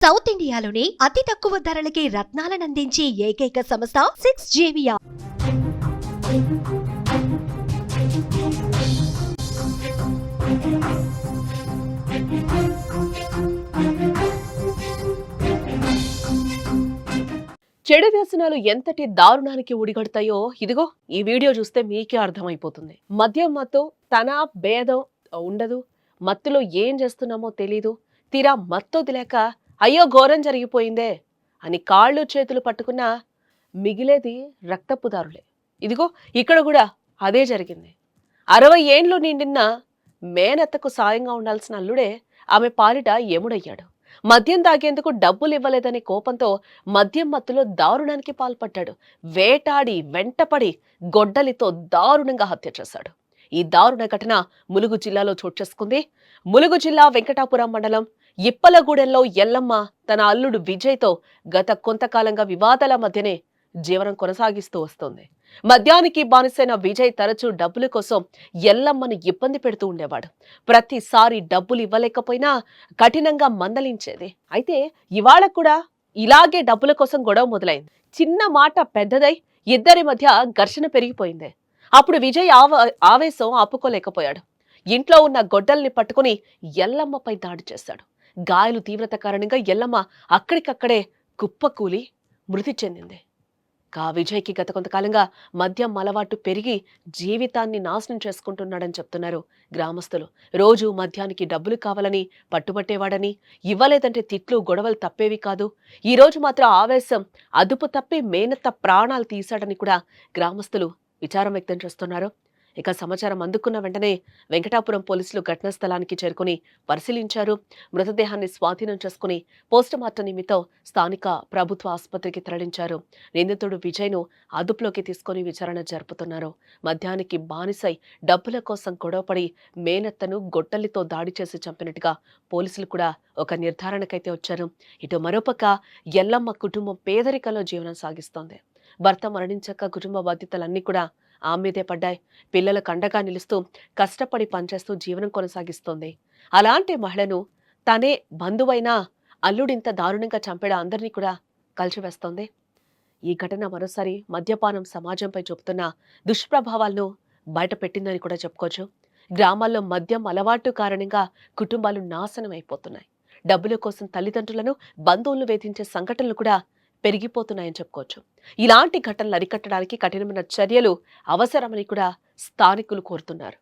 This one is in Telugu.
సౌత్ ఇండియాలోని అతి తక్కువ ధరలకి రత్నాలనందించే ఏకైక సంస్థ 6JVR. చెడు వ్యసనాలు ఎంతటి దారుణానికి ఉడిగడతాయో ఇదిగో ఈ వీడియో చూస్తే మీకే అర్థమైపోతుంది. మద్యం మత్తు తన భేదం ఉండదు, మత్తులో ఏం చేస్తున్నామో తెలీదు, తీరా మత్తొదిలేక అయ్యో ఘోరం జరిగిపోయిందే అని కాళ్ళు చేతులు పట్టుకున్నా మిగిలేది రక్తపుదారులే. ఇదిగో ఇక్కడ కూడా అదే జరిగింది. 60 ఏండ్లు నిండిన మేనత్తకు సాయంగా ఉండాల్సిన అల్లుడే ఆమె పాలిట యముడయ్యాడు. మద్యం తాగేందుకు డబ్బులు ఇవ్వలేదనే కోపంతో మద్యం మత్తులో దారుణానికి పాల్పడ్డాడు. వేటాడి వెంటపడి గొడ్డలితో దారుణంగా హత్య చేశాడు. ఈ దారుణ ఘటన ములుగు జిల్లాలో చోటు చేసుకుంది. ములుగు జిల్లా వెంకటాపురం మండలం ఇప్పలగూడెంలో ఎల్లమ్మ తన అల్లుడు విజయ్తో గత కొంతకాలంగా వివాదాల మధ్యనే జీవనం కొనసాగిస్తూ వస్తోంది. మద్యానికి బానిసైన విజయ్ తరచూ డబ్బుల కోసం ఎల్లమ్మను ఇబ్బంది పెడుతూ ఉండేవాడు. ప్రతిసారి డబ్బులు ఇవ్వలేకపోయినా కఠినంగా మందలించేది. అయితే ఇవాళ కూడా ఇలాగే డబ్బుల కోసం గొడవ మొదలైంది. చిన్న మాట పెద్దదై ఇద్దరి మధ్య ఘర్షణ పెరిగిపోయింది. అప్పుడు విజయ్ ఆవేశం ఆపుకోలేకపోయాడు. ఇంట్లో ఉన్న గొడ్డల్ని పట్టుకుని ఎల్లమ్మపై దాడి చేశాడు. గాయాలు తీవ్రత కారణంగా ఎల్లమ్మ అక్కడికక్కడే కుప్పకూలి మృతి చెందింది. విజయ్కి గత కొంతకాలంగా మద్యం అలవాటు పెరిగి జీవితాన్ని నాశనం చేసుకుంటున్నాడని చెప్తున్నారు గ్రామస్తులు. రోజు మద్యానికి డబ్బులు కావాలని పట్టుబట్టేవాడని, ఇవ్వలేదంటే తిట్లు గొడవలు తప్పేవి కాదు. ఈ రోజు మాత్రం ఆవేశం అదుపు తప్పి మేనత్త ప్రాణాలు తీశాడని కూడా గ్రామస్తులు విచారం వ్యక్తం చేస్తున్నారు. ఇక సమాచారం అందుకున్న వెంటనే వెంకటాపురం పోలీసులు ఘటనా స్థలానికి చేరుకుని పరిశీలించారు. మృతదేహాన్ని స్వాధీనం చేసుకుని పోస్టుమార్టం నిమిత్తం స్థానిక ప్రభుత్వ ఆసుపత్రికి తరలించారు. నిందితుడు విజయ్ను అదుపులోకి తీసుకుని విచారణ జరుపుతున్నారు. మద్యానికి బానిసై డబ్బుల కోసం గొడవపడి మేనత్తను గొడ్డలితో దాడి చేసి చంపినట్టుగా పోలీసులు కూడా ఒక నిర్ధారణకైతే వచ్చారు. ఇటు మరోపక్క ఎల్లమ్మ కుటుంబం పేదరికంలో జీవనం సాగిస్తోంది. భర్త మరణించాక కుటుంబ బాధ్యతలన్నీ కూడా ఆమెదే పడ్డాయి. పిల్లలకు అండగా నిలుస్తూ కష్టపడి పనిచేస్తూ జీవనం కొనసాగిస్తోంది. అలాంటి మహిళను తనే బంధువైనా అల్లుడింత దారుణంగా చంపేడ అందరినీ కూడా కలిసివేస్తోంది. ఈ ఘటన మరోసారి మద్యపానం సమాజంపై చూపుతున్న దుష్ప్రభావాలను బయటపెట్టిందని కూడా చెప్పుకోవచ్చు. గ్రామాల్లో మద్యం అలవాటు కారణంగా కుటుంబాలు నాశనం అయిపోతున్నాయి. డబ్బుల కోసం తల్లిదండ్రులను బంధువులను వేధించే సంఘటనలు కూడా పెరిగిపోతున్నాయని చెప్పుకోవచ్చు. ఇలాంటి ఘటనలు అరికట్టడానికి కఠినమైన చర్యలు అవసరమని కూడా స్థానికులు కోరుతున్నారు.